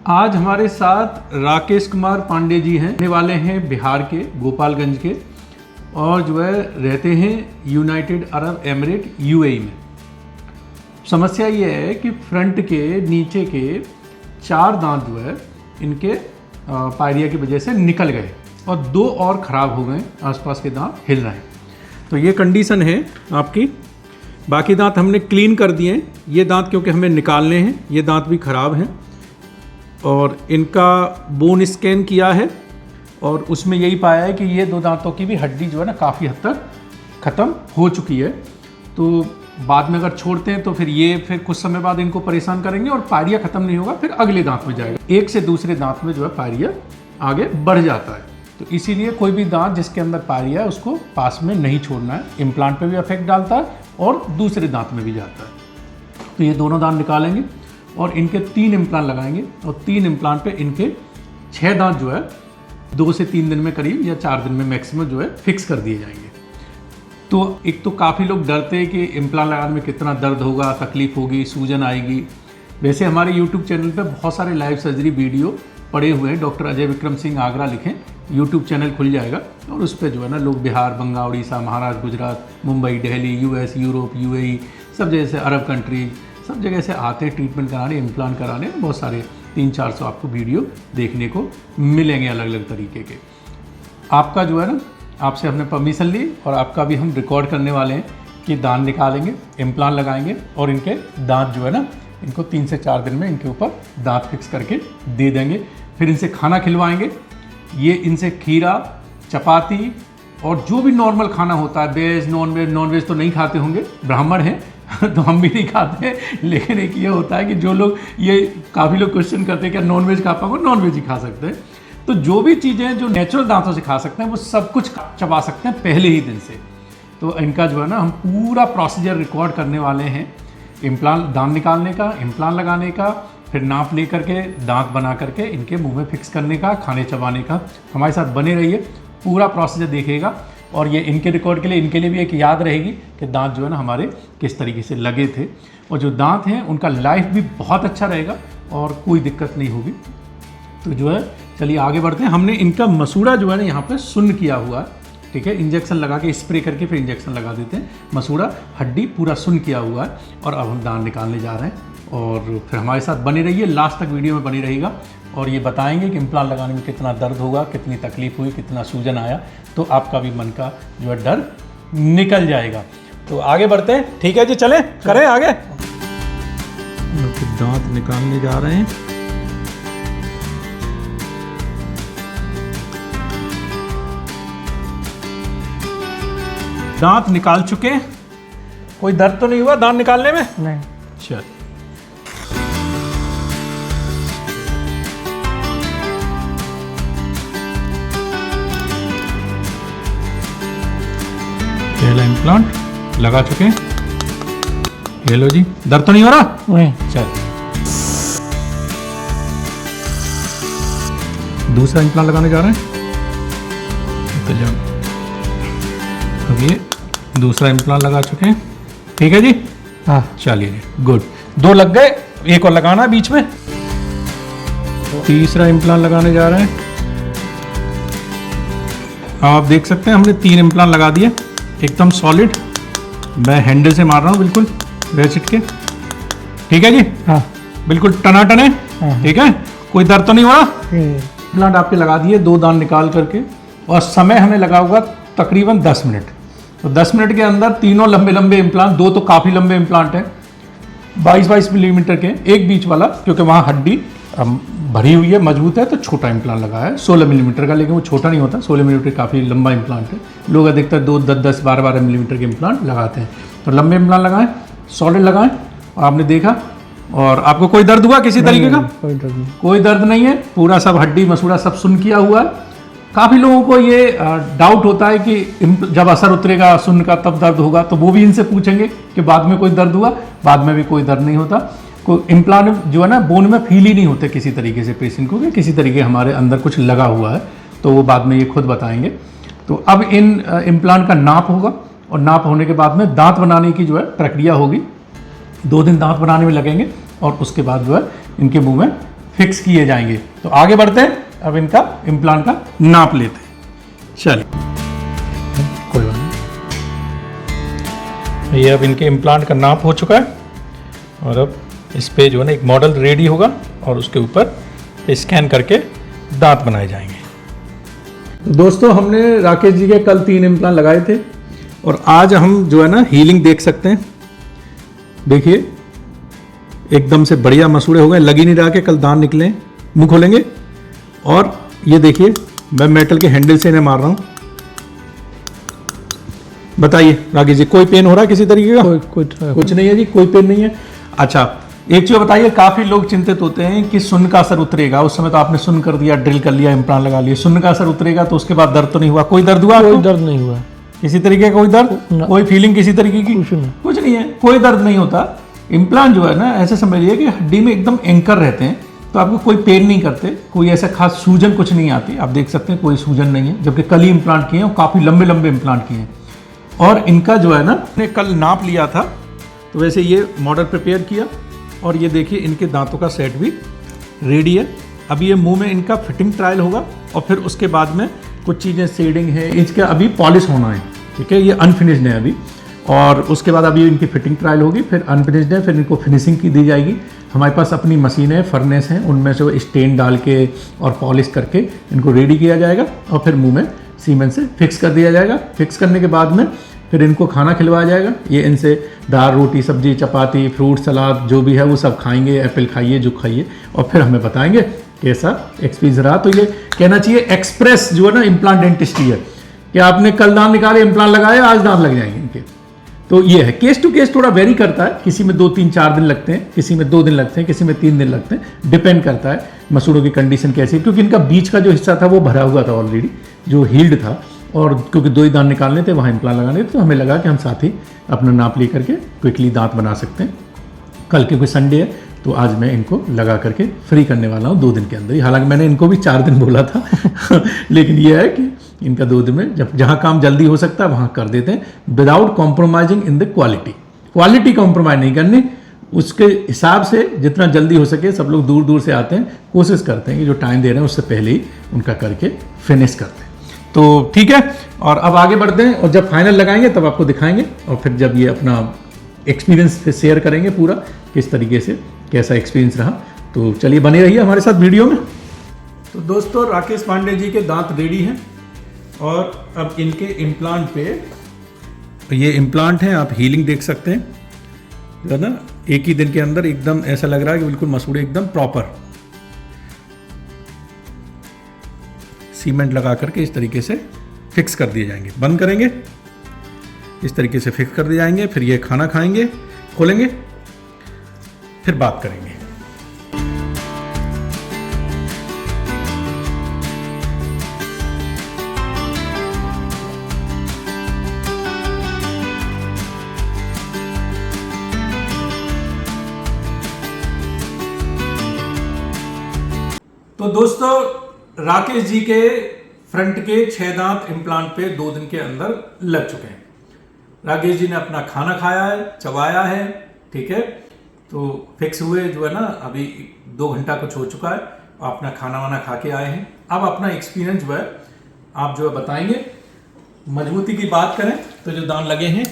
आज हमारे साथ राकेश कुमार पांडे जी हैं, रहने वाले हैं बिहार के गोपालगंज के और जो है रहते हैं यूनाइटेड अरब एमिरेट यूएई में। समस्या ये है कि फ्रंट के नीचे के 4 दांत जो है इनके पायरिया की वजह से निकल गए और 2 और ख़राब हो गए, आसपास के दांत हिल रहे हैं। तो ये कंडीशन है आपकी। बाकी दांत हमने क्लीन कर दिए हैं, ये दांत क्योंकि हमें निकालने हैं, ये दांत भी ख़राब हैं और इनका बोन स्कैन किया है और उसमें यही पाया है कि ये 2 दांतों की भी हड्डी जो है ना काफ़ी हद तक ख़त्म हो चुकी है। तो बाद में अगर छोड़ते हैं तो फिर कुछ समय बाद इनको परेशान करेंगे और पायरिया ख़त्म नहीं होगा, फिर अगले दांत में जाएगा, एक से दूसरे दांत में जो है पायरिया आगे बढ़ जाता है। तो इसीलिए कोई भी दांत जिसके अंदर पायरिया है उसको पास में नहीं छोड़ना है। इम्प्लांट पे भी इफेक्ट डालता है और दूसरे दांत में भी जाता है। तो ये दोनों दांत निकालेंगे और इनके 3 इम्प्लांट लगाएंगे और 3 इम्प्लांट पे इनके 6 दांत जो है 2 से 3 दिन में करीब या 4 दिन में मैक्सिमम जो है फिक्स कर दिए जाएंगे। तो एक तो काफ़ी लोग डरते हैं कि इम्प्लांट लगाने में कितना दर्द होगा, तकलीफ होगी, सूजन आएगी। वैसे हमारे यूट्यूब चैनल पे बहुत सारे लाइव सर्जरी वीडियो पड़े हुए हैं। डॉक्टर अजय विक्रम सिंह आगरा लिखें, यूट्यूब चैनल खुल जाएगा और उस पर जो है ना लोग Bihar, Bengal, Orissa, Maharashtra, Gujarat, Mumbai, Delhi, US, Europe, UAE, सब जगह से, अरब कंट्रीज, सब जगह से आते हैं ट्रीटमेंट कराने, इम्प्लांट कराने। बहुत सारे 300-400 आपको वीडियो देखने को मिलेंगे अलग अलग तरीके के। आपका जो है ना, आपसे हमने परमिशन ली और आपका भी हम रिकॉर्ड करने वाले हैं कि दांत निकालेंगे, इम्प्लांट लगाएंगे और इनके दांत जो है ना इनको 3 से 4 दिन में इनके ऊपर दांत फिक्स करके दे देंगे। फिर इनसे खाना खिलवाएंगे। ये इनसे खीरा, चपाती और जो भी नॉर्मल खाना होता है, वेज, नॉन वेज तो नहीं खाते होंगे, ब्राह्मण हैं तो हम भी नहीं खाते हैं। लेकिन एक ये होता है कि जो लोग, ये काफ़ी लोग क्वेश्चन करते हैं क्या नॉन वेज खा पाऊंगा, नॉन वेज ही खा सकते हैं। तो जो भी चीज़ें जो नेचुरल दांतों से खा सकते हैं वो सब कुछ चबा सकते हैं पहले ही दिन से। तो इनका जो है ना हम पूरा प्रोसीजर रिकॉर्ड करने वाले हैं, इम्प्लांट दांत निकालने का, इम्प्लांट लगाने का, फिर नाप ले करके दांत बना करके इनके मुंह में फिक्स करने का, खाने चबाने का। हमारे साथ बने रहिए, पूरा प्रोसीजर देखिएगा और ये इनके रिकॉर्ड के लिए, इनके लिए भी एक याद रहेगी कि दांत जो है ना हमारे किस तरीके से लगे थे। और जो दांत हैं उनका लाइफ भी बहुत अच्छा रहेगा और कोई दिक्कत नहीं होगी। तो जो है चलिए आगे बढ़ते हैं। हमने इनका मसूड़ा जो है ना यहाँ पे सुन्न किया हुआ है, ठीक है, इंजेक्शन लगा के स्प्रे करके फिर इंजेक्शन लगा देते हैं। मसूड़ा हड्डी पूरा सुन्न किया हुआ है और अब हम दांत निकालने जा रहे हैं और फिर हमारे साथ बने रहिए, लास्ट तक वीडियो में बनी रहिएगा और ये बताएंगे कि इम्प्लांट लगाने में कितना दर्द होगा, कितनी तकलीफ हुई, कितना सूजन आया। तो आपका भी मन का जो है डर निकल जाएगा। तो आगे बढ़ते हैं, ठीक है जी, चलें करें आगे। दांत निकालने जा रहे हैं। दांत निकाल चुके हैं, कोई दर्द तो नहीं हुआ दांत निकालने में? नहीं। चल पहला इम्प्लांट लगा चुके हैं। ये लो जी, दर्द तो नहीं हो रहा? नहीं। चल दूसरा इम्प्लांट लगाने जा रहे हैं। तो जब अब ये दूसरा इम्प्लांट लगा चुके हैं, ठीक है जी। हाँ चलिए गुड, 2 लग गए, एक और लगाना है बीच में। तीसरा इम्प्लांट लगाने जा रहे हैं। आप देख सकते हैं हमने 3 इम्प्लांट लगा दिए, एकदम सॉलिड। मैं हैंडल से मार रहा हूँ बिल्कुल वैसे के, ठीक है जी। हाँ बिल्कुल टनाटन है, ठीक है, कोई दर्द तो नहीं हो रहा। इम्प्लांट आपके लगा दिए 2 दांत निकाल करके और समय हमें लगा हुआ तकरीबन 10 मिनट। तो 10 मिनट के अंदर तीनों लंबे लंबे इम्प्लांट, 2 तो काफ़ी लंबे इम्प्लांट हैं, 22-22 मिलीमीटर के, एक बीच वाला क्योंकि वहाँ हड्डी भरी हुई है, मजबूत है, तो छोटा इम्प्लांट लगा है 16 मिलीमीटर का, लेकिन वो छोटा नहीं होता, 16 मिलीमीटर काफ़ी लंबा इम्प्लांट है। लोग अधिकतर 2, 10, 12 मिलीमीटर के इम्प्लांट लगाते हैं। तो लंबे इम्प्लांट लगाएं, सॉलिड लगाएं। और आपने देखा, और आपको कोई दर्द हुआ किसी तरीके का? कोई दर्द नहीं। कोई दर्द नहीं है, पूरा सब हड्डी मसूड़ा सब सुन्न किया हुआ है। काफ़ी लोगों को ये डाउट होता है कि जब असर उतरेगा सुन्न का तब दर्द होगा, तो वो भी इनसे पूछेंगे कि बाद में कोई दर्द हुआ? बाद में भी कोई दर्द नहीं होता। कोई इम्प्लांट जो है ना बोन में फील ही नहीं होते किसी तरीके से पेशेंट को कि किसी तरीके हमारे अंदर कुछ लगा हुआ है, तो वो बाद में ये खुद बताएंगे। तो अब इन इम्प्लांट का नाप होगा और नाप होने के बाद में दांत बनाने की जो है प्रक्रिया होगी। 2 दिन दांत बनाने में लगेंगे और उसके बाद जो है इनके मुंह में फिक्स किए जाएंगे। तो आगे बढ़ते हैं, अब इनका इम्प्लांट का नाप लेते हैं। चलिए, कोई बात नहीं, ये अब इनके इम्प्लांट का नाप हो चुका है और अब इस पे जो है ना एक मॉडल रेडी होगा और उसके ऊपर स्कैन करके दांत बनाए जाएंगे। दोस्तों, हमने राकेश जी के कल 3 इम्प्लांट लगाए थे और आज हम जो है ना हीलिंग देख सकते हैं। देखिए, एकदम से बढ़िया मसूड़े हो गए, लग ही नहीं रहा कि कल दांत निकले। मुंह खोलेंगे और ये देखिए, मैं मेटल के हैंडल से इन्हें मार रहा हूँ। बताइए राकेश जी, कोई पेन हो रहा है किसी तरीके का? कुछ नहीं है जी, कोई पेन नहीं है। अच्छा, एक चीज बताइए, काफी लोग चिंतित होते हैं कि सुन्न का असर उतरेगा। उस समय तो आपने सुन्न कर दिया, ड्रिल कर लिया, इम्प्लांट लगा लिया, सुन्न का असर उतरेगा तो उसके बाद दर्द तो नहीं हुआ? कोई दर्द हुआ? कोई दर्द नहीं हुआ किसी तरीके का? कोई दर्द, कोई फीलिंग किसी तरीके की? कुछ नहीं है, कोई दर्द नहीं होता। इम्प्लांट जो है ना, ऐसे समझिए कि हड्डी में एकदम एंकर रहते हैं, तो आपको कोई पेन नहीं करते, कोई ऐसा खास सूजन कुछ नहीं आती। आप देख सकते हैं कोई सूजन नहीं है, जबकि कल ही इम्प्लांट किए हैं और काफ़ी लंबे लंबे इम्प्लांट किए हैं। और इनका जो है ना, मैंने कल नाप लिया था, तो वैसे ये मॉडल प्रिपेयर किया और ये देखिए इनके दांतों का सेट भी रेडी है। अभी ये मुंह में इनका फिटिंग ट्रायल होगा और फिर उसके बाद में कुछ चीज़ें शेडिंग है, इसका अभी पॉलिश होना है, ठीक है, ये अनफिनिश्ड है अभी। और उसके बाद अभी इनकी फिटिंग ट्रायल होगी, फिर अनफिनिश्ड है, फिर इनको फिनिशिंग की दी जाएगी। हमारे पास अपनी मशीनें, फर्नेस हैं, उनमें से वो स्टेन डाल के और पॉलिश करके इनको रेडी किया जाएगा और फिर मुंह में सीमेंट से फिक्स कर दिया जाएगा। फिक्स करने के बाद में फिर इनको खाना खिलवाया जाएगा। ये इनसे दाल, रोटी, सब्जी, चपाती, फ्रूट, सलाद जो भी है वो सब खाएंगे, एप्पल खाइए, जो खाइए, और फिर हमें बताएंगे कैसा एक्सपीरियंस रहा। तो ये कहना चाहिए एक्सप्रेस जो है ना इम्प्लांट डेंटिस्ट्री है, कि आपने कल दांत निकाले, इम्प्लांट लगाए, आज दांत लग जाएंगे इनके। तो ये है, केस टू केस थोड़ा वेरी करता है, किसी में 2, 3, 4 दिन लगते हैं, किसी में 2 दिन लगते हैं, किसी में 3 दिन लगते हैं, डिपेंड करता है मसूड़ों की कंडीशन कैसी है। क्योंकि इनका बीच का जो हिस्सा था वो भरा हुआ था ऑलरेडी, जो हील्ड था, और क्योंकि 2 ही दांत निकालने थे, वहाँ इम्प्लांट लगाने थे, तो हमें लगा कि हम साथ ही अपना नाप ले करके क्विकली दांत बना सकते हैं। कल क्योंकि संडे है तो आज मैं इनको लगा करके फ्री करने वाला हूँ 2 दिन के अंदर ही। हालांकि मैंने इनको भी 4 दिन बोला था लेकिन ये है कि इनका 2 दिन में जब जहाँ काम जल्दी हो सकता है वहाँ कर देते हैं, without compromising in the quality compromise नहीं करनी। उसके हिसाब से जितना जल्दी हो सके, सब लोग दूर दूर से आते हैं, कोशिश करते हैं कि जो टाइम दे रहे हैं उससे पहले ही उनका करके फिनिश करते हैं। तो ठीक है, और अब आगे बढ़ते हैं और जब फाइनल लगाएंगे तब आपको दिखाएंगे, और फिर जब ये अपना एक्सपीरियंस फिर शेयर करेंगे पूरा, किस तरीके से कैसा एक्सपीरियंस रहा। तो चलिए बने रहिए हमारे साथ वीडियो में। तो दोस्तों, राकेश पांडे जी के दांत रेडी हैं और अब इनके इम्प्लांट पे, ये इम्प्लांट हैं, आप हीलिंग देख सकते हैं, जो है ना, एक ही दिन के अंदर एकदम ऐसा लग रहा है कि बिल्कुल मसूड़े एकदम प्रॉपर सीमेंट लगा करके इस तरीके से फिक्स कर दिए जाएंगे। बंद करेंगे, इस तरीके से फिक्स कर दिए जाएंगे। फिर ये खाना खाएंगे, खोलेंगे, फिर बात करेंगे। तो दोस्तों, राकेश जी के फ्रंट के 6 दांत इम्प्लांट पे 2 दिन के अंदर लग चुके हैं। राकेश जी ने अपना खाना खाया है, चबाया है, ठीक है, तो फिक्स हुए जो है ना, अभी 2 घंटा कुछ हो चुका है, अपना खाना वाना खा के आए हैं। अब अपना एक्सपीरियंस जो है आप जो है बताएंगे। मजबूती की बात करें तो जो दांत लगे हैं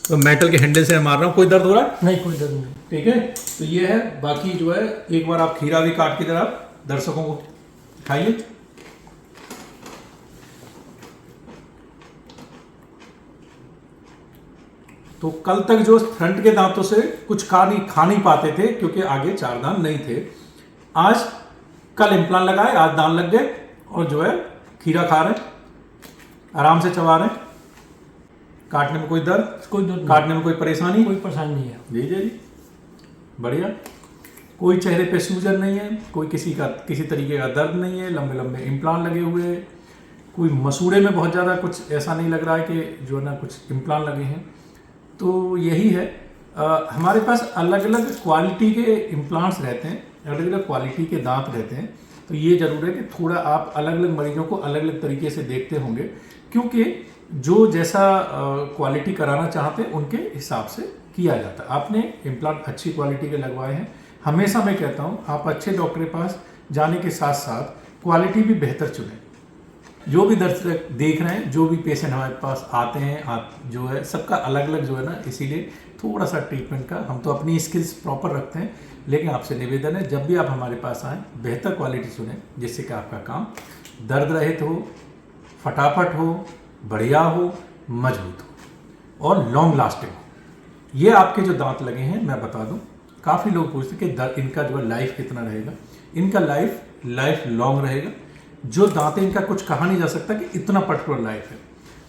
तो मेटल के हैंडल से मार रहा हूँ। कोई दर्द हो रहा है? नहीं, कोई दर्द नहीं। ठीक है, तो ये है। बाकी जो है एक बार आप खीरा भी काट के जरा दर्शकों को खाइए। तो कल तक जो फ्रंट के दांतों से कुछ खा नहीं पाते थे क्योंकि आगे 4 दांत नहीं थे। आज कल इम्प्लांट लगाए, आज दांत लग गए और जो है खीरा खा रहे हैं, आराम से चबा रहे हैं। काटने में कोई दर्द काटने में कोई परेशानी नहीं है। जी जी, बढ़िया। कोई चेहरे पे सूजन नहीं है, कोई किसी तरीके का दर्द नहीं है। लंबे लंबे इम्प्लांट लगे हुए, कोई मसूड़े में बहुत ज़्यादा कुछ ऐसा नहीं लग रहा है कि जो है ना कुछ इम्प्लांट लगे हैं। तो यही है, हमारे पास अलग अलग क्वालिटी के इम्प्लांट्स रहते हैं, अलग अलग क्वालिटी के दांत रहते हैं। तो ये ज़रूर है कि थोड़ा आप अलग अलग मरीजों को अलग अलग तरीके से देखते होंगे, क्योंकि जो जैसा क्वालिटी कराना चाहते हैं उनके हिसाब से किया जाता है। आपने इम्प्लांट अच्छी क्वालिटी के लगवाए हैं, हमेशा मैं कहता हूँ आप अच्छे डॉक्टर के पास जाने के साथ साथ क्वालिटी भी बेहतर चुनें। जो भी दर्शक देख रहे हैं, जो भी पेशेंट हमारे पास आते हैं, आप जो है सबका अलग अलग जो है ना, इसीलिए थोड़ा सा ट्रीटमेंट का हम तो अपनी स्किल्स प्रॉपर रखते हैं, लेकिन आपसे निवेदन है जब भी आप हमारे पास आएँ बेहतर क्वालिटी चुनें, जिससे कि आपका काम दर्द रहित हो, फटाफट हो, बढ़िया हो, मजबूत हो और लॉन्ग लास्टिंग हो। ये आपके जो दांत लगे हैं मैं बता दूं, काफ़ी लोग पूछते हैं कि इनका जो है लाइफ कितना रहेगा। इनका लाइफ लॉन्ग रहेगा। जो दांत है इनका कुछ कहा नहीं जा सकता कि इतना पर्टिकुलर लाइफ है,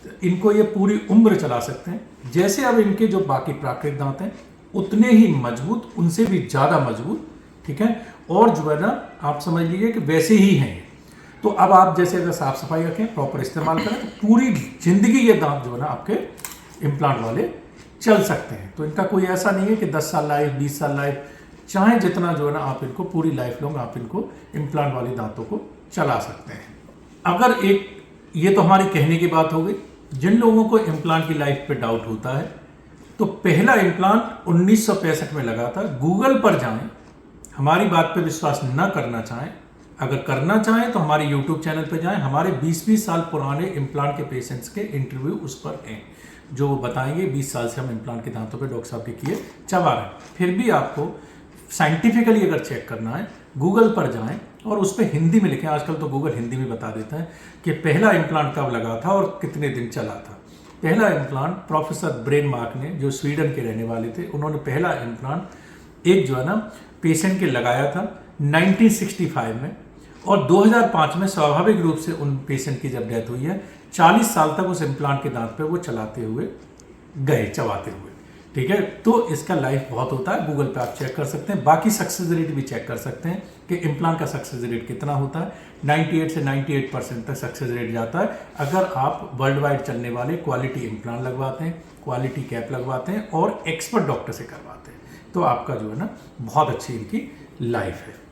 तो इनको ये पूरी उम्र चला सकते हैं। जैसे अब इनके जो बाकी प्राकृतिक दांत हैं उतने ही मजबूत, उनसे भी ज़्यादा मजबूत, ठीक है। और जो है ना आप समझ लीजिए कि वैसे ही हैं। तो अब आप जैसे अगर साफ सफाई रखें, प्रॉपर इस्तेमाल करें, तो पूरी जिंदगी ये दांत जो है ना आपके इम्प्लांट वाले चल सकते हैं। तो इनका कोई ऐसा नहीं है कि 10 साल लाइफ, 20 साल लाइफ, चाहे जितना जो है ना आप इनको पूरी लाइफ लॉन्ग आप इनको इम्प्लांट वाले दांतों को चला सकते हैं। अगर ये तो हमारी कहने की बात हो गई। जिन लोगों को इम्प्लांट की लाइफ पे डाउट होता है, तो पहला इम्प्लांट 1965 में लगा था। गूगल पर जाएं, हमारी बात पे विश्वास न करना चाहें, अगर करना चाहें तो हमारे YouTube चैनल पर जाएं। हमारे 20-20 साल पुराने इम्प्लांट के पेशेंट्स के इंटरव्यू उस पर हैं, जो वो बताएंगे 20 साल से हम इम्प्लांट के दांतों पे डॉक्टर साहब के किए चबा रहे हैं। फिर भी आपको साइंटिफिकली अगर चेक करना है, गूगल पर जाएं और उस पर हिंदी में लिखें। आजकल तो गूगल हिंदी में बता देता है कि पहला इम्प्लांट कब लगा था और कितने दिन चला था। पहला इम्प्लांट प्रोफेसर ब्रेनमार्क ने, जो स्वीडन के रहने वाले थे, उन्होंने पहला इम्प्लांट एक जो है ना पेशेंट के लगाया था 1965 में, और 2005 में स्वाभाविक रूप से उन पेशेंट की जब डेथ हुई है, 40 साल तक उस इम्प्लांट के दांत पे वो चलाते हुए गए, चबाते हुए, ठीक है। तो इसका लाइफ बहुत होता है। गूगल पे आप चेक कर सकते हैं। बाकी सक्सेस रेट भी चेक कर सकते हैं कि इम्प्लांट का सक्सेस रेट कितना होता है। 98 से 98% तक सक्सेस रेट जाता है अगर आप वर्ल्ड वाइड चलने वाले क्वालिटी इम्प्लांट लगवाते हैं, क्वालिटी कैप लगवाते हैं और एक्सपर्ट डॉक्टर से करवाते हैं, तो आपका जो है ना बहुत अच्छी इनकी लाइफ है।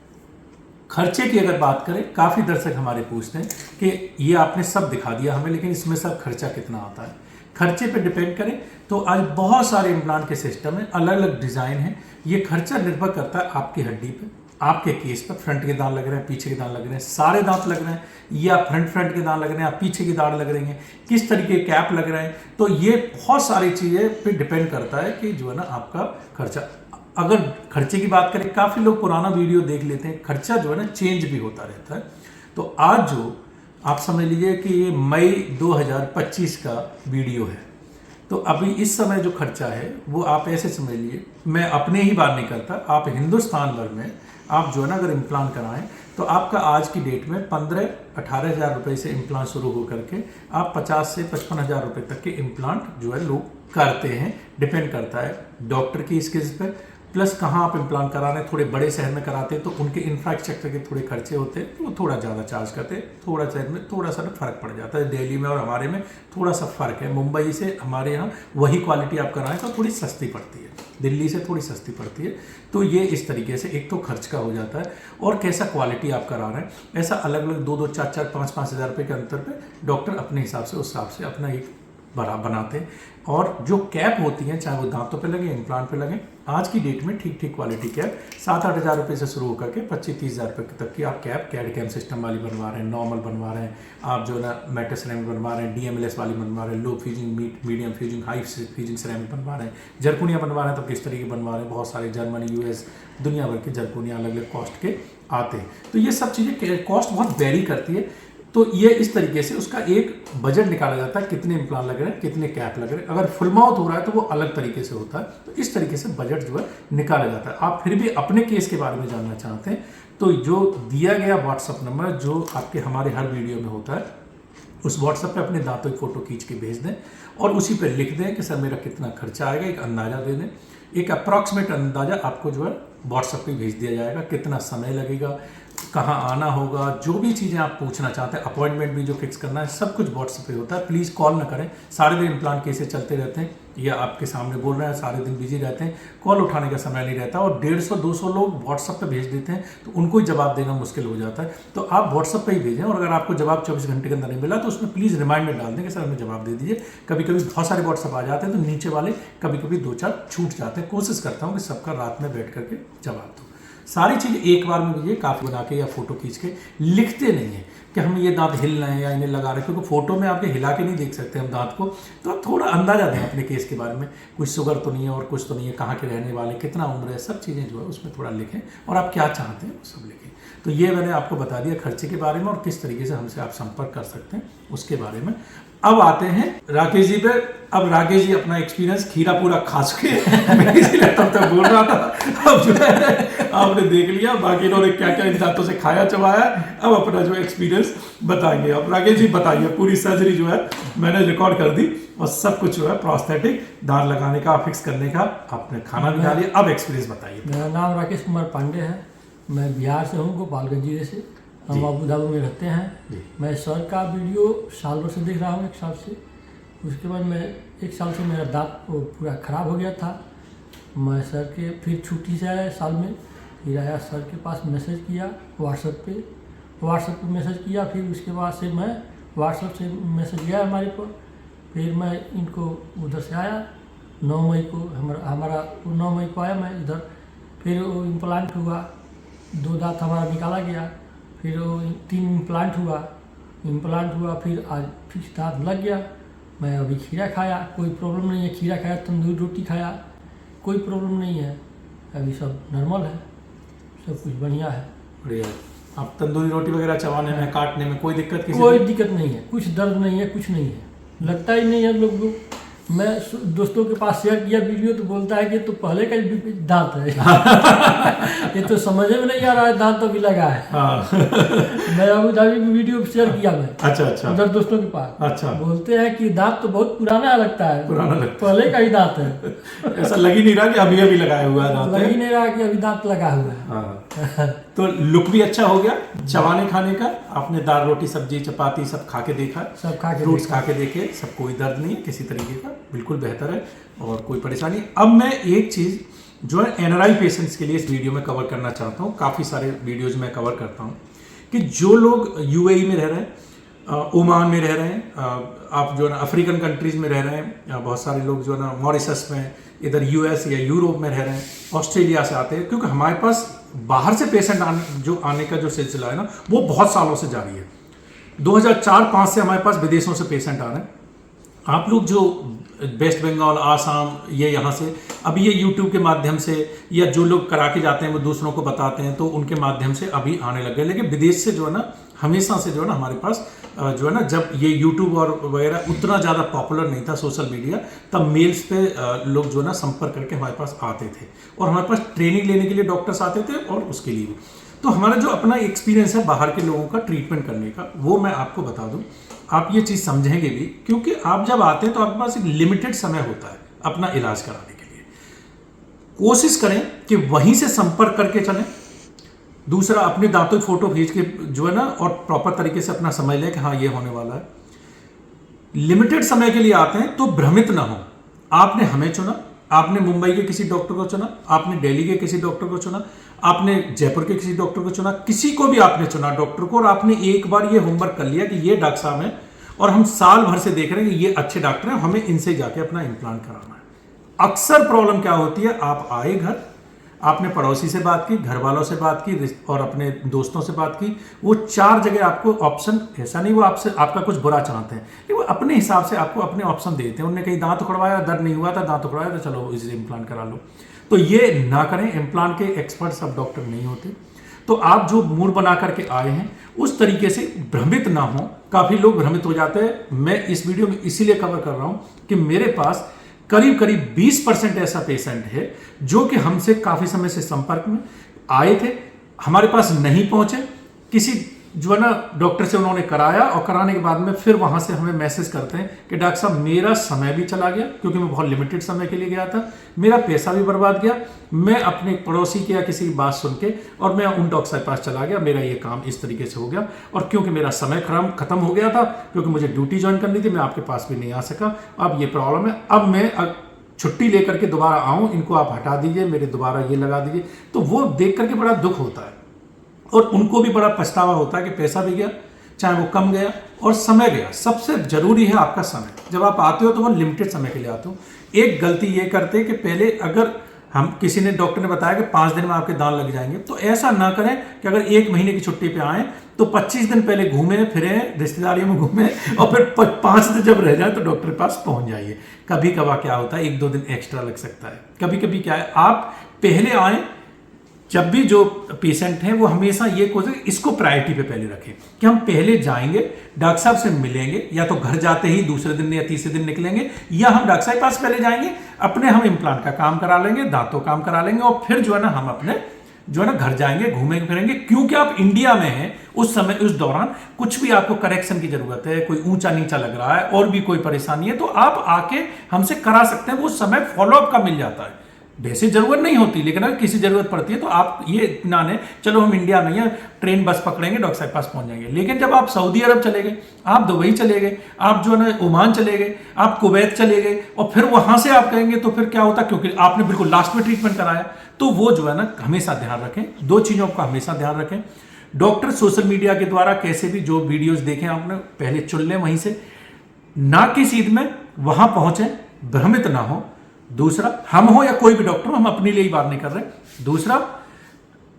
खर्चे की अगर बात करें, काफ़ी दर्शक हमारे पूछते हैं कि ये आपने सब दिखा दिया हमें, लेकिन इसमें सब खर्चा कितना आता है। खर्चे पे डिपेंड करें तो आज बहुत सारे इम्प्लांट के सिस्टम है, अलग अलग डिज़ाइन है। ये खर्चा निर्भर करता है आपकी हड्डी पे, आपके केस पर। फ्रंट के दांत लग रहे हैं, पीछे के दांत लग रहे हैं, सारे दांत लग रहे हैं, या फ्रंट के दांत लग रहे हैं, या पीछे के दांत लग रहे हैं, किस तरीके के कैप लग रहे हैं। तो ये बहुत सारी चीज़ें पे डिपेंड करता है कि जो है ना आपका खर्चा। अगर खर्चे की बात करें, काफ़ी लोग पुराना वीडियो देख लेते हैं, खर्चा जो है ना चेंज भी होता रहता है। तो आज जो आप समझ लीजिए कि ये मई 2025 का वीडियो है, तो अभी इस समय जो खर्चा है वो आप ऐसे समझ लीजिए, मैं अपने ही बात नहीं करता, आप हिंदुस्तान भर में आप जो है ना अगर इम्प्लांट कराएं तो आपका आज की डेट में 15-18 हज़ार रुपये से इम्प्लांट शुरू हो करके आप 50 से 55 हज़ार रुपये तक के इम्प्लांट जो है लोग करते हैं। डिपेंड करता है डॉक्टर की स्किल्स पर, प्लस कहाँ आप इम्प्लांट करा रहे हैं। थोड़े बड़े शहर में कराते हैं तो उनके इंफ्रास्ट्रक्चर के थोड़े खर्चे होते हैं, तो वो थोड़ा ज़्यादा चार्ज करते हैं। थोड़ा शहर में थोड़ा सा फ़र्क पड़ जाता है, दिल्ली में और हमारे में थोड़ा सा फ़र्क है। मुंबई से हमारे यहाँ वही क्वालिटी आप कराएं तो थोड़ी सस्ती पड़ती है, दिल्ली से थोड़ी सस्ती पड़ती है। तो ये इस तरीके से एक तो खर्च का हो जाता है, और कैसा क्वालिटी आप करा रहे हैं, ऐसा अलग अलग 2-2, 4-4, 5-5 हज़ार रुपये के अंतर पे डॉक्टर अपने हिसाब से उस हिसाब से अपना एक बनाते हैं। और जो कैप होती हैं, चाहे वो दांतों पे लगे, इम्प्लांट पे लगे, आज की डेट में ठीक ठीक क्वालिटी कैप 7-8 हज़ार रुपये से शुरू होकर के 25-30 हज़ार रुपये तक की आप कैप कैड कैम सिस्टम वाली बनवा रहे हैं, नॉर्मल बनवा रहे हैं, आप जो है ना मेटल सिरेमिक बनवा रहे हैं, DMLS वाली बनवा रहे हैं, low fusing, medium fusing, high fusing ceramic बनवा रहे हैं, जरकुनिया बनवा रहे हैं, तो किस तरीके बनवा रहे हैं। बहुत सारे जर्मनी, US, दुनिया भर के जरकुनिया अलग अलग कॉस्ट के आते हैं। तो ये सब चीज़ें कॉस्ट बहुत वेरी करती है। तो ये इस तरीके से उसका एक बजट निकाला जाता है, कितने इम्प्लांट लग रहे हैं, कितने कैप लग रहे हैं। अगर फुल माउथ हो रहा है तो वो अलग तरीके से होता है। तो इस तरीके से बजट जो है निकाला जाता है। आप फिर भी अपने केस के बारे में जानना चाहते हैं तो जो दिया गया व्हाट्सअप नंबर जो आपके हमारे हर वीडियो में होता है, उस व्हाट्सअप पे अपने दांतों की फ़ोटो खींच के भेज दें और उसी पे लिख दें कि सर मेरा कितना खर्चा आएगा, एक अंदाज़ा दे दें। एक अप्रॉक्सीमेट अंदाज़ा आपको जो है व्हाट्सअप पे भेज दिया जाएगा, कितना समय लगेगा, कहाँ आना होगा, जो भी चीज़ें आप पूछना चाहते हैं, अपॉइंटमेंट भी जो फिक्स करना है, सब कुछ व्हाट्सएप पे होता है। प्लीज़ कॉल ना करें, सारे दिन इम्प्लांट केसेस चलते रहते हैं, या आपके सामने बोल रहे हैं, सारे दिन बिजी रहते हैं, कॉल उठाने का समय नहीं रहता। और 150-200 लोग व्हाट्सएप पे भेज देते हैं, तो उनको ही जवाब देना मुश्किल हो जाता है। तो आप व्हाट्सएप पे ही भेजें, और अगर आपको जवाब 24 घंटे के अंदर नहीं मिला तो उसमें प्लीज़ रिमाइंडर डाल दें कि सर हमें जवाब दे दीजिए। कभी कभी बहुत सारे व्हाट्सएप आ जाते हैं तो नीचे वाले कभी कभी 2-4 छूट जाते हैं। कोशिश करता हूँ कि सबका रात में बैठ करके जवाब दूँ। सारी चीज़ एक बार में कीजिए, काफ़ी बना के या फोटो खींच के। लिखते नहीं है कि हम ये दांत हिल रहे हैं या इन्हें लगा रहे हैं, क्योंकि फोटो में आपके हिला के नहीं देख सकते हम दांत को। तो आप थोड़ा अंदाजा दें अपने केस के बारे में, कुछ शुगर तो नहीं है और कुछ तो नहीं है, कहाँ के रहने वाले, कितना उम्र है, सब चीज़ें जो है उसमें थोड़ा लिखें और आप क्या चाहते हैं वो सब लिखें। तो ये मैंने आपको बता दिया खर्चे के बारे में और किस तरीके से हमसे आप संपर्क कर सकते हैं उसके बारे में। अब आते हैं राकेश जी पे। अब राकेश जी अपना एक्सपीरियंस खीरा पूरा खा चुके हैं, मैं इसीलिए तब तक बोल रहा था। अब जो है आपने देख लिया बाकी इन्होंने क्या क्या इन दांतों से खाया चबाया, अब अपना जो एक्सपीरियंस बताएंगे। अब राकेश जी बताइए, पूरी सर्जरी जो है मैंने रिकॉर्ड कर दी और सब कुछ जो है प्रोस्थेटिक दांत लगाने का, फिक्स करने का, आपने खाना भी खा लिया, अब एक्सपीरियंस बताइए। मेरा नाम राकेश कुमार पांडे है, मैं बिहार से हूँ, गोपालगंज जिले से। हम अबू धाबी में रहते हैं। मैं सर का वीडियो साल भर से देख रहा हूँ, 1 साल से। उसके बाद मैं 1 साल से मेरा दांत पूरा ख़राब हो गया था। मैं सर के फिर छुट्टी से आया साल में, फिर आया सर के पास, मैसेज किया व्हाट्सएप पे मैसेज किया। फिर उसके बाद से मैं व्हाट्सएप से मैसेज गया हमारे पर, फिर मैं इनको उधर से आया 9 मई को, हमारा 9 मई को आया मैं इधर। फिर वो इम्प्लांट हुआ, 2 दांत हमारा निकाला गया, फिर वो 3 इम्प्लांट हुआ, फिर आज फिक्स दांत लग गया। मैं अभी खीरा खाया, कोई प्रॉब्लम नहीं है। खीरा खाया, तंदूरी रोटी खाया, कोई प्रॉब्लम नहीं है। अभी सब नॉर्मल है, सब कुछ बढ़िया है। बढ़िया। आप तंदूरी रोटी वगैरह चबाने में, काटने में कोई दिक्कत कोई दिक्कत नहीं है, कुछ दर्द नहीं है, कुछ नहीं है, लगता ही नहीं है। लोग मैं दोस्तों के पास शेयर किया वीडियो तो बोलता है कि तो पहले का दांत है। ये तो समझ में नहीं आ रहा है, दांत अभी लगा है। हाँ। मैं अबू धाबी की वीडियो शेयर किया मैं। अच्छा। उधर दोस्तों के पास। अच्छा। बोलते हैं कि दांत तो बहुत पुराना लगता है, पहले का ही दांत है। ऐसा लग ही नहीं रहा कि अभी अभी लगाया हुआ है दांत, लग ही नहीं रहा कि अभी दांत लगा हुआ है। हाँ। तो लुक भी अच्छा हो गया चबाने खाने का। आपने दाल रोटी सब्जी चपाती सब खा के देखा, सब खा के, फ्रूट्स खा के देखे, सब कोई दर्द नहीं है किसी तरीके का, बिल्कुल बेहतर है और कोई परेशानी। अब मैं एक चीज़ जो है एनआरआई पेशेंट्स के लिए इस वीडियो में कवर करना चाहता हूँ। काफ़ी सारे वीडियोज में कवर करता हूँ कि जो लोग यूएई में रह रहे हैं, ओमान में रह रहे हैं, आप जो है ना अफ्रीकन कंट्रीज़ में रह रहे हैं, बहुत सारे लोग जो है ना मॉरिशस में, इधर यूएस या यूरोप में रह रहे हैं, ऑस्ट्रेलिया से आते हैं, क्योंकि हमारे पास बाहर से पेशेंट आने का जो सिलसिला है ना वो बहुत सालों से जारी है। 2004-5 से हमारे पास विदेशों से पेशेंट आ रहे हैं। आप लोग जो वेस्ट बंगाल, आसाम, ये यहाँ से अभी ये यूट्यूब के माध्यम से, या जो लोग करा के जाते हैं वो दूसरों को बताते हैं तो उनके माध्यम से अभी आने लग गए। लेकिन विदेश से जो है ना हमेशा से जो है ना हमारे पास जो है ना, जब ये यूट्यूब और वगैरह उतना ज़्यादा पॉपुलर नहीं था, सोशल मीडिया, तब मेल्स पे लोग जो है ना संपर्क करके हमारे पास आते थे और हमारे पास ट्रेनिंग लेने के लिए डॉक्टर्स आते थे और उसके लिए भी। तो हमारा जो अपना एक्सपीरियंस है बाहर के लोगों का ट्रीटमेंट करने का, वो मैं आपको बता दूं। आप ये चीज़ समझेंगे भी, क्योंकि आप जब आते हैं तो आपके पास एक लिमिटेड समय होता है अपना इलाज कराने के लिए। कोशिश करें कि वहीं से संपर्क करके चलें। दूसरा, अपने दांतों की फोटो खींच के जो है ना और प्रॉपर तरीके से अपना समझ लें कि हाँ ये होने वाला है। लिमिटेड समय के लिए आते हैं तो भ्रमित ना हो। आपने हमें चुना, आपने मुंबई के किसी डॉक्टर को चुना, आपने दिल्ली के किसी डॉक्टर को चुना, आपने जयपुर के किसी डॉक्टर को चुना, किसी को भी आपने चुना डॉक्टर को, और आपने एक बार ये होमवर्क कर लिया कि ये डॉक्टर साहब हैं और हम साल भर से देख रहे हैं कि ये अच्छे डॉक्टर हैं, हमें इनसे जाके अपना इम्प्लांट कराना है। अक्सर प्रॉब्लम क्या होती है, आप आए घर, आपने पड़ोसी से बात की, घर वालों से बात की और अपने दोस्तों से बात की, वो 4 जगह आपको ऑप्शन, ऐसा नहीं वो आपसे आपका कुछ बुरा चाहते हैं, लेकिन वो अपने हिसाब से आपको अपने ऑप्शन देते हैं। उन्होंने कहीं दांत उखड़वाया, दर्द नहीं हुआ था, दांत उखड़वाया तो चलो इसे इम्प्लांट करा लो। तो ये ना करें, इम्प्लांट के एक्सपर्ट सब डॉक्टर नहीं होते। तो आप जो मूड बना करके आए हैं उस तरीके से भ्रमित ना हो। काफ़ी लोग भ्रमित हो जाते हैं। मैं इस वीडियो में इसीलिए कवर कर रहा हूँ कि मेरे पास करीब 20% ऐसा पेशेंट है जो कि हमसे काफ़ी समय से संपर्क में आए थे, हमारे पास नहीं पहुंचे, किसी जो है ना डॉक्टर से उन्होंने कराया और कराने के बाद में फिर वहां से हमें मैसेज करते हैं कि डॉक्टर साहब मेरा समय भी चला गया, क्योंकि मैं बहुत लिमिटेड समय के लिए गया था, मेरा पैसा भी बर्बाद गया, मैं अपने पड़ोसी के या किसी की बात सुन के और मैं उन डॉक्टर के पास चला गया, मेरा ये काम इस तरीके से हो गया, और क्योंकि मेरा समय खत्म हो गया था, क्योंकि मुझे ड्यूटी ज्वाइन करनी थी, मैं आपके पास भी नहीं आ सका। अब ये प्रॉब्लम है, अब मैं छुट्टी लेकर के दोबारा आऊँ, इनको आप हटा दीजिए, मेरे दोबारा ये लगा दीजिए। तो वो देख करके बड़ा दुख होता है और उनको भी बड़ा पछतावा होता है कि पैसा भी गया, चाहे वो कम गया, और समय गया। सबसे जरूरी है आपका समय। जब आप आते हो तो वो लिमिटेड समय के लिए आते हो। एक गलती ये करते हैं कि पहले अगर हम किसी ने डॉक्टर ने बताया कि 5 दिन में आपके दांत लग जाएंगे, तो ऐसा ना करें कि अगर 1 महीने की छुट्टी पे आए तो 25 दिन पहले घूमें फिरें, रिश्तेदारियों में घूमें, और फिर 5 दिन जब रह जाए तो डॉक्टर के पास पहुंच जाइए। कभी कभार क्या होता है 1-2 दिन एक्स्ट्रा लग सकता है। कभी कभी क्या है, आप पहले आए, जब भी जो पेशेंट हैं वो हमेशा ये कोशिश इसको प्रायोरिटी पे पहले रखें कि हम पहले जाएंगे, डॉक्टर साहब से मिलेंगे, या तो घर जाते ही दूसरे दिन या तीसरे दिन निकलेंगे, या हम डॉक्टर साहब के पास पहले जाएंगे, अपने हम इम्प्लांट का काम करा लेंगे, दांतों काम करा लेंगे, और फिर जो है ना हम अपने जो है ना घर जाएंगे, घूमेंगे फिरेंगे। क्योंकि आप इंडिया में हैं उस समय, उस दौरान कुछ भी आपको करेक्शन की जरूरत है, कोई ऊंचा नीचा लग रहा है और भी कोई परेशानी है, तो आप आके हमसे करा सकते हैं। वो समय फॉलोअप का मिल जाता है। वैसे जरूरत नहीं होती, लेकिन अगर किसी जरूरत पड़ती है तो आप ये इत्मीनान है, चलो हम इंडिया में हैं, ट्रेन बस पकड़ेंगे, डॉक्टर साहब के पास पहुंच जाएंगे। लेकिन जब आप सऊदी अरब चले गए, आप दुबई चले गए, आप जो है ना ओमान चले गए, आप कुवैत चले गए, और फिर वहां से आप कहेंगे, तो फिर क्या होता, क्योंकि आपने बिल्कुल लास्ट में ट्रीटमेंट कराया। तो वो जो है ना हमेशा ध्यान रखें, 2 चीजों का हमेशा ध्यान रखें। डॉक्टर सोशल मीडिया के द्वारा कैसे भी जो वीडियोज देखें आपने, पहले चुन लें वहीं से, ना कि सीध में वहां पहुंचे, भ्रमित ना हो। दूसरा, हम हो या कोई भी डॉक्टर हो, हम अपने लिए ही बात नहीं कर रहे। दूसरा,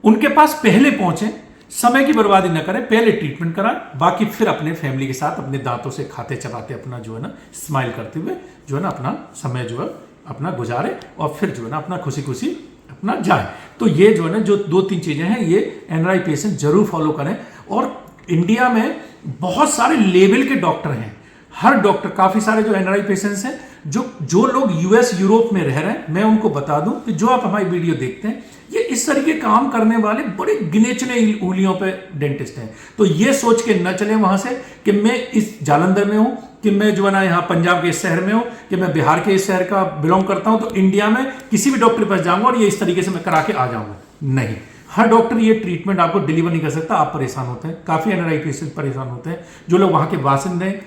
उनके पास पहले पहुंचे, समय की बर्बादी न करें, पहले ट्रीटमेंट कराएं, बाकी फिर अपने फैमिली के साथ अपने दांतों से खाते चबाते अपना जो है ना स्माइल करते हुए जो है ना अपना समय जो है अपना गुजारे, और फिर जो है ना अपना खुशी खुशी अपना जाए। तो ये जो है ना जो 2-3 चीजें हैं, ये एनआरआई पेशेंट जरूर फॉलो करें। और इंडिया में बहुत सारे लेवल के डॉक्टर हैं, हर डॉक्टर, काफी सारे जो एनआरआई पेशेंट्स हैं, जो लोग यूएस यूरोप में रह रहे हैं, मैं उनको बता दूं कि जो आप हमारी वीडियो देखते हैं, ये इस तरह के काम करने वाले बड़े गिने चुने उंगलियों पे डेंटिस्ट हैं। तो ये सोच के न चले वहां से कि मैं इस जालंधर में हूं, कि मैं जो है ना यहाँ पंजाब के इस शहर में हूं, कि मैं बिहार के इस शहर का बिलोंग करता हूं, तो इंडिया में किसी भी डॉक्टर के पास जाऊंगा और ये इस तरीके से मैं करा के आ जाऊंगा। नहीं, हर डॉक्टर ये ट्रीटमेंट आपको डिलीवर नहीं कर सकता। आप परेशान होते हैं, काफी एनआरआई पेशेंट परेशान होते हैं, जो लोग वहां के बासिंदे हैं,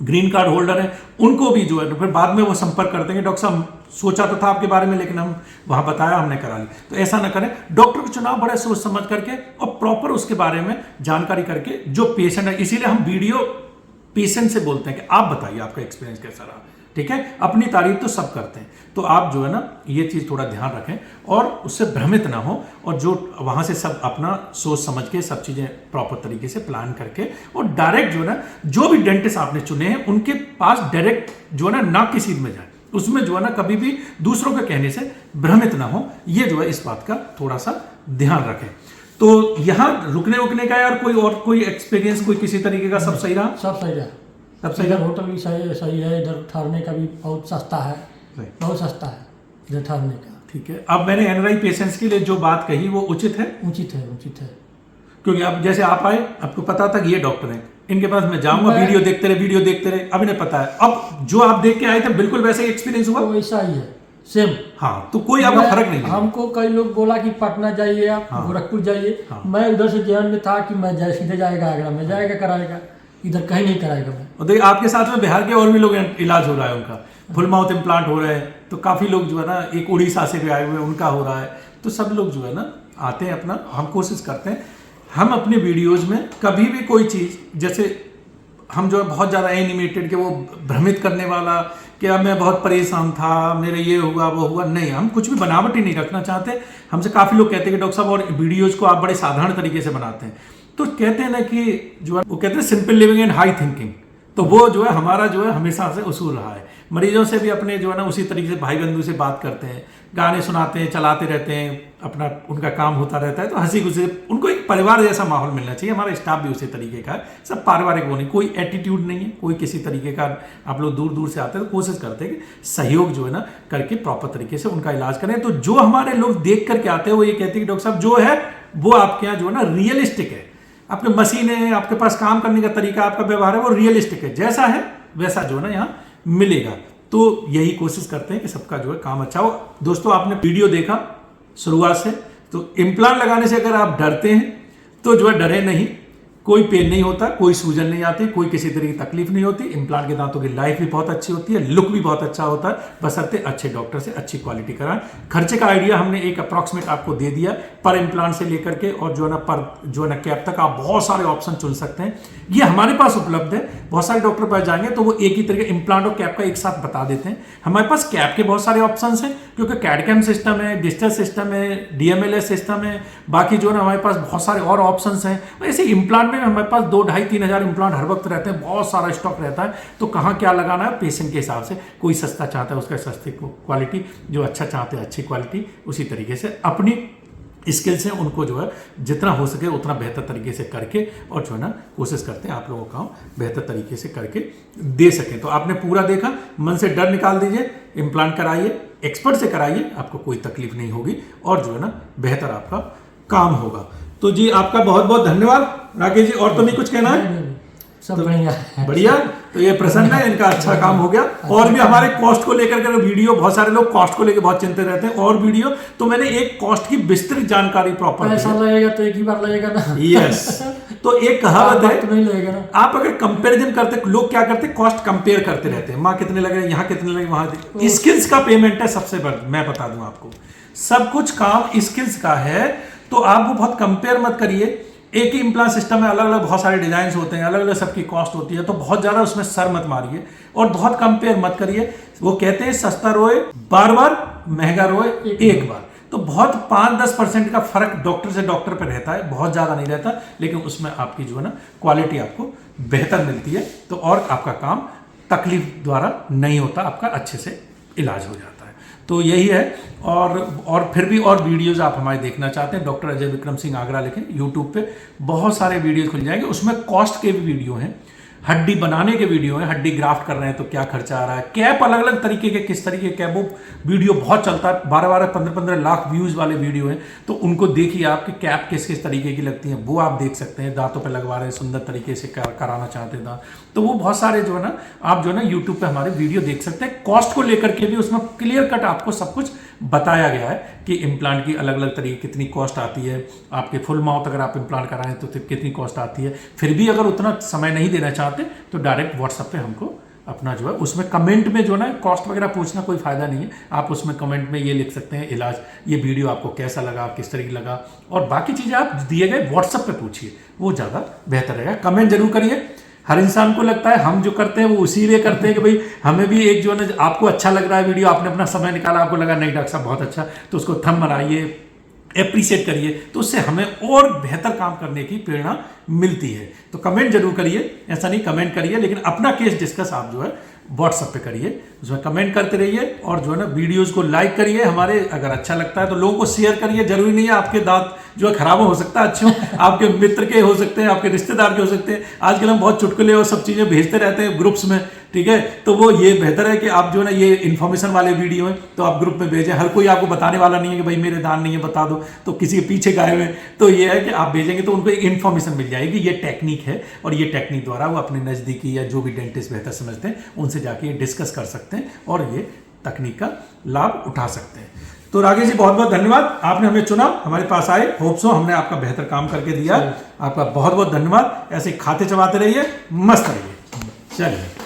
ग्रीन कार्ड होल्डर है, उनको भी जो है फिर बाद में वो संपर्क करते हैं, डॉक्टर साहब सोचा तो था आपके बारे में, लेकिन हम वहां बताया, हमने करा ली। तो ऐसा ना करें, डॉक्टर का चुनाव बड़े सोच समझ करके और प्रॉपर उसके बारे में जानकारी करके, जो पेशेंट है, इसीलिए हम वीडियो पेशेंट से बोलते हैं कि आप बताइए आपका एक्सपीरियंस कैसा रहा। ठीक है, अपनी तारीफ तो सब करते हैं, तो आप जो है ना ये चीज थोड़ा ध्यान रखें और उससे भ्रमित ना हो, और जो वहां से सब अपना सोच समझ के सब चीजें प्रॉपर तरीके से प्लान करके, और डायरेक्ट जो है ना जो भी डेंटिस्ट आपने चुने हैं उनके पास डायरेक्ट जो है ना किसी में जाए, उसमें जो है ना कभी भी दूसरों के कहने से भ्रमित ना हो। ये जो है इस बात का थोड़ा सा ध्यान रखें। तो यहाँ रुकने का यार कोई एक्सपीरियंस, कोई किसी तरीके का, सब सही रहा? सब सही रहा, सब सही इधर रहा। होटल भी सही है, इधर ठहरने का भी बहुत सस्ता है, बहुत सस्ता है इधर ठहरने का। ठीक है, अब मैंने एनआरआई पेशेंट्स के लिए जो बात कही वो उचित है? उचित है, उचित है। क्योंकि अब जैसे आप आए, आपको पता था कि ये डॉक्टर हैं, इनके पास मैं जाऊंगा, वीडियो देखते रहे, अब इन्हें पता है। अब जो आप देख के आए थे बिल्कुल वैसा ही एक्सपीरियंस हुआ? वैसा ही है, सेम। हाँ, तो कोई आपको फर्क नहीं है। हमको कई लोग बोला कि पटना जाइए, आप गोरखपुर जाइए, मैं उधर से ध्यान में था कि मैं सीधे जाएगा आगरा में, जाएगा कराएगा, इधर कहीं नहीं कराएगा मैं। और देखिए आपके साथ में बिहार के और भी लोग इलाज हो रहा है, उनका फुल माउथ इम्प्लांट हो रहे हैं, तो काफी लोग जो है ना, एक उड़ीसा से भी आए हुए हैं, उनका हो रहा है। तो सब लोग जो है ना आते हैं अपना, हम कोशिश करते हैं, हम अपने वीडियोज में कभी भी कोई चीज, जैसे हम जो है बहुत ज़्यादा एनिमेटेड के वो भ्रमित करने वाला कि अब मैं बहुत परेशान था, मेरे ये हुआ वो हुआ, नहीं, हम कुछ भी बनावटी नहीं रखना चाहते। हमसे काफ़ी लोग कहते हैं कि डॉक्टर साहब और वीडियोज़ को आप बड़े साधारण तरीके से बनाते हैं, तो कहते हैं ना कि जो है वो कहते हैं simple living and high thinking, तो वो जो है हमारा जो है हमेशा से उसूल रहा है। मरीजों से भी अपने जो है ना उसी तरीके से भाई बंधु से बात करते हैं, गाने सुनाते हैं, चलाते रहते हैं, अपना उनका काम होता रहता है, तो हंसी खुशी, उनको एक परिवार जैसा माहौल मिलना चाहिए। हमारा स्टाफ भी उसी तरीके का है, सब पारिवारिक वो नहीं, कोई एटीट्यूड नहीं है, कोई किसी तरीके का। आप लोग दूर दूर से आते हैं तो कोशिश करते हैं कि सहयोग जो है ना करके प्रॉपर तरीके से उनका इलाज करें। तो जो हमारे लोग देख करके आते हैं वो ये कहते हैं कि डॉक्टर साहब जो है वो आपके यहाँ जो है ना रियलिस्टिक है, आपके मशीन है, आपके पास काम करने का तरीका, आपका व्यवहार है वो रियलिस्टिक है, जैसा है वैसा जो है ना यहाँ मिलेगा। तो यही कोशिश करते हैं कि सबका जो है काम अच्छा हो। दोस्तों, आपने वीडियो देखा शुरुआत से, तो इम्प्लांट लगाने से अगर आप डरते हैं तो जो है डरे नहीं, कोई पेन नहीं होता, कोई सूजन नहीं आती, कोई किसी तरह की तकलीफ नहीं होती। इम्प्लांट के दांतों की लाइफ भी बहुत अच्छी होती है, लुक भी बहुत अच्छा होता है, बशर्ते अच्छे डॉक्टर से अच्छी क्वालिटी कराएं। खर्चे का आइडिया हमने एक अप्रॉक्सीमेट आपको दे दिया, पर इम्प्लांट से लेकर के और जो है ना पर जो है ना कैप तक आप बहुत सारे ऑप्शन चुन सकते हैं। ये हमारे पास उपलब्ध है। बहुत सारे डॉक्टर पास जाएंगे तो वो एक ही तरीके इम्प्लांट और कैप का एक साथ बता देते हैं। हमारे पास कैप के बहुत सारे ऑप्शन हैं, क्योंकि कैड-कैम सिस्टम है, डिजिटल सिस्टम है, DMLS सिस्टम है, बाकी जो है ना हमारे पास बहुत सारे और ऑप्शंस हैं। वैसे इम्प्लांट में हमारे पास 2-2.5-3 हज़ार इम्प्लांट हर वक्त रहते हैं, बहुत सारा स्टॉक रहता है। तो कहाँ क्या लगाना है पेशेंट के हिसाब से, कोई सस्ता चाहता है उसका सस्ती क्वालिटी, जो अच्छा चाहते हैं अच्छी क्वालिटी, उसी तरीके से अपनी स्किल्स हैं उनको जो है जितना हो सके उतना बेहतर तरीके से करके और जो है ना कोशिश करते हैं आप लोगों का बेहतर तरीके से करके दे सकें। तो आपने पूरा देखा, मन से डर निकाल दीजिए, इम्प्लांट कराइए, एक्सपर्ट से कराइए, आपको कोई तकलीफ नहीं होगी और जो है ना बेहतर आपका काम होगा। तो जी आपका बहुत बहुत धन्यवाद राकेश जी। और तो नहीं कुछ कहना है? सब बढ़िया बढ़िया। तो ये प्रसन्न है, इनका अच्छा काम हो गया। और भी हमारे कॉस्ट को लेकर के वीडियो, बहुत सारे लोग कॉस्ट को लेकर बहुत चिंतित रहते हैं, और वीडियो तो मैंने एक कॉस्ट की विस्तृत जानकारी प्रॉपर, पैसा लगेगा तो एक ही बार लगेगा ना। यस। तो एक कहावत है, तो नहीं लगेगा ना। आप अगर कंपैरिजन करते, लोग क्या करते, कॉस्ट कंपेयर करते रहते हैं, वहां कितने लगे, यहाँ कितने लगे, वहां। स्किल्स का पेमेंट है सबसे बड़ा, मैं बता दूं आपको, सब कुछ काम स्किल्स का है। तो आप वो बहुत कंपेयर मत करिए। एक ही इम्प्लांट सिस्टम में अलग अलग बहुत सारे डिजाइन होते हैं, अलग अलग सबकी कॉस्ट होती है, तो बहुत ज्यादा उसमें सर मत मारिए और बहुत कंपेयर मत करिए। वो कहते हैं सस्ता रोए बार बार, महंगा रोए एक बार। तो बहुत 5-10% का फर्क डॉक्टर से डॉक्टर पर रहता है, बहुत ज्यादा नहीं रहता, लेकिन उसमें आपकी जो है ना क्वालिटी आपको बेहतर मिलती है। तो और आपका काम तकलीफ द्वारा नहीं होता, आपका अच्छे से इलाज हो जाता है। तो यही है। और फिर भी और वीडियोस आप हमारे देखना चाहते हैं, डॉक्टर अजय विक्रम सिंह आगरा लिखें यूट्यूब पे, बहुत सारे वीडियोस खुल जाएंगे। उसमें कॉस्ट के भी वीडियो हैं, हड्डी बनाने के वीडियो हैं, हड्डी ग्राफ्ट कर रहे हैं तो क्या खर्चा आ रहा है, कैप अलग अलग तरीके के, किस तरीके के, वो वीडियो बहुत चलता है, 12-12, 15-15 लाख व्यूज वाले वीडियो हैं। तो उनको देखिए, आपकी कैप किस किस तरीके की लगती है वो आप देख सकते हैं। दांतों पे लगवा रहे हैं, सुंदर तरीके से कराना चाहते हैं दांत, तो वो बहुत सारे जो है ना आप जो है ना यूट्यूब पे हमारे वीडियो देख सकते हैं। कॉस्ट को लेकर के भी उसमें क्लियर कट आपको सब कुछ बताया गया है कि इम्प्लांट की अलग अलग तरीके कितनी कॉस्ट आती है, आपके फुल माउथ अगर आप इम्प्लांट कराएं तो कितनी कॉस्ट आती है। फिर भी अगर उतना समय नहीं देना चाहते तो डायरेक्ट व्हाट्सएप पे हमको अपना जो है, उसमें कमेंट में जो ना कॉस्ट वगैरह पूछना कोई फायदा नहीं है। आप उसमें कमेंट में ये लिख सकते हैं इलाज, ये वीडियो आपको कैसा लगा, किस तरीके लगा, और बाकी चीज़ें आप दिए गए व्हाट्सएप पे पूछिए, वो ज़्यादा बेहतर रहेगा। कमेंट जरूर करिए। हर इंसान को लगता है हम जो करते हैं वो इसीलिए करते हैं कि भाई हमें भी एक जो है आपको अच्छा लग रहा है वीडियो, आपने अपना समय निकाला, आपको लगा नहीं डॉक्टर साहब बहुत अच्छा, तो उसको थंब बनाइए, एप्रिशिएट करिए, तो उससे हमें और बेहतर काम करने की प्रेरणा मिलती है। तो कमेंट जरूर करिए, ऐसा नहीं कमेंट करिए, लेकिन अपना केस डिस्कस आप जो है व्हाट्सएप पे करिए, उसमें कमेंट करते रहिए और जो है ना वीडियोस को लाइक करिए हमारे, अगर अच्छा लगता है तो लोगों को शेयर करिए। जरूरी नहीं है आपके दांत जो है खराब हो सकता है, अच्छे हो, आपके मित्र के हो सकते हैं, आपके रिश्तेदार के हो सकते हैं। आजकल हम बहुत चुटकुले और सब चीज़ें भेजते रहते हैं ग्रुप्स में, ठीक है। तो वो ये बेहतर है कि आप जो है ना ये इन्फॉर्मेशन वाले वीडियो हैं तो आप ग्रुप में भेजें। हर कोई आपको बताने वाला नहीं है कि भाई मेरे दांत नहीं है बता दो, तो किसी के पीछे गए हुए। तो ये है कि आप भेजेंगे तो उनको एक इन्फॉर्मेशन मिल जाएगी, ये टेक्निक है, और ये टेक्निक द्वारा वो अपने नज़दीकी या जो भी डेंटिस्ट बेहतर समझते हैं उनसे जाके ये डिस्कस कर सकते हैं और ये तकनीक का लाभ उठा सकते हैं। तो राकेश जी बहुत बहुत धन्यवाद, आपने हमें चुना, हमारे पास आए, होप सो हमने आपका बेहतर काम करके दिया। आपका बहुत बहुत धन्यवाद। ऐसे खाते चबाते रहिए, मस्त रहिए। चलिए।